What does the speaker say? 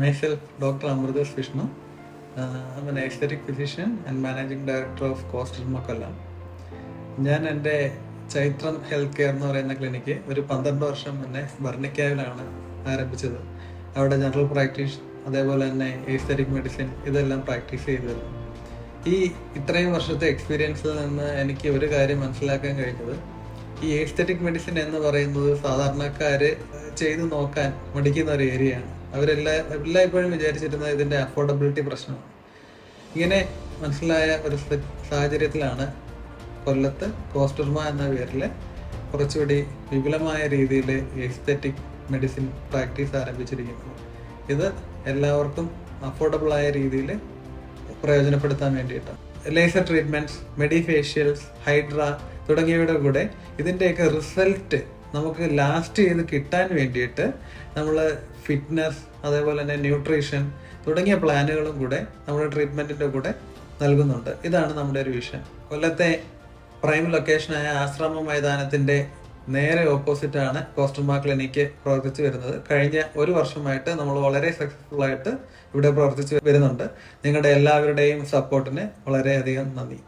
Myself, Dr. Amrudas Vishnu. I'm an aesthetic physician and managing director of Costerma Kollam. ഞാൻ എൻ്റെ Chaithram health care എന്ന് പറയുന്ന clinic ഒരു 12 വർഷം മുന്നേ ഭരണിക്കാവിലാണ് ആരംഭിച്ചത്. അവിടെ ജനറൽ പ്രാക്ടീസ്, അതേപോലെ തന്നെ എസ്തെറ്റിക് മെഡിസിൻ ഇതെല്ലാം പ്രാക്ടീസ് ചെയ്തു വരുന്നു. ഇത്രയും വർഷത്തെ എക്സ്പീരിയൻസിൽ നിന്ന് എനിക്ക് ഒരു കാര്യം മനസ്സിലാക്കാൻ കഴിഞ്ഞത്, ഈ എസ്തെറ്റിക് മെഡിസിൻ എന്ന് പറയുന്നത് സാധാരണക്കാര് ചെയ്തു നോക്കാൻ മടിക്കുന്ന ഒരു ഏരിയയാണ്. എല്ലായ്പ്പോഴും വിചാരിച്ചിരുന്നത് ഇതിന്റെ അഫോർഡബിലിറ്റി പ്രശ്നമാണ്. ഇങ്ങനെ മനസ്സിലായ ഒരു സാഹചര്യത്തിലാണ് കൊല്ലത്ത് കോസ്റ്റർമ എന്ന പേരിൽ കുറച്ചുകൂടി വിപുലമായ രീതിയിൽ എസ്തെറ്റിക് മെഡിസിൻ പ്രാക്ടീസ് ആരംഭിച്ചിരിക്കുന്നത്. ഇത് എല്ലാവർക്കും അഫോർഡബിളായ രീതിയിൽ പ്രയോജനപ്പെടുത്താൻ വേണ്ടിയിട്ടാണ്. ലേസർ ട്രീറ്റ്മെന്റ്സ്, മെഡിഫേഷ്യൽസ്, ഹൈഡ്ര തുടങ്ങിയവയുടെ കൂടെ ഇതിൻ്റെയൊക്കെ റിസൾട്ട് നമുക്ക് ലാസ്റ്റ് ചെയ്ത് കിട്ടാൻ വേണ്ടിയിട്ട് നമ്മൾ ഫിറ്റ്നസ്, അതേപോലെ തന്നെ ന്യൂട്രീഷൻ തുടങ്ങിയ പ്ലാനുകളും കൂടെ നമ്മുടെ ട്രീറ്റ്മെൻറ്റിൻ്റെ കൂടെ നൽകുന്നുണ്ട്. ഇതാണ് നമ്മുടെ ഒരു വിഷൻ. കൊല്ലത്തെ പ്രൈം ലൊക്കേഷനായ ആശ്രമ മൈതാനത്തിൻ്റെ നേരെ ഓപ്പോസിറ്റാണ് കോസ്റ്റർമ ക്ലിനിക്ക് പ്രവർത്തിച്ചു വരുന്നത്. കഴിഞ്ഞ ഒരു വർഷമായിട്ട് നമ്മൾ വളരെ സക്സസ്ഫുൾ ആയിട്ട് ഇവിടെ പ്രവർത്തിച്ചു വരുന്നുണ്ട്. നിങ്ങളുടെ എല്ലാവരുടെയും സപ്പോർട്ടിന് വളരെയധികം നന്ദി.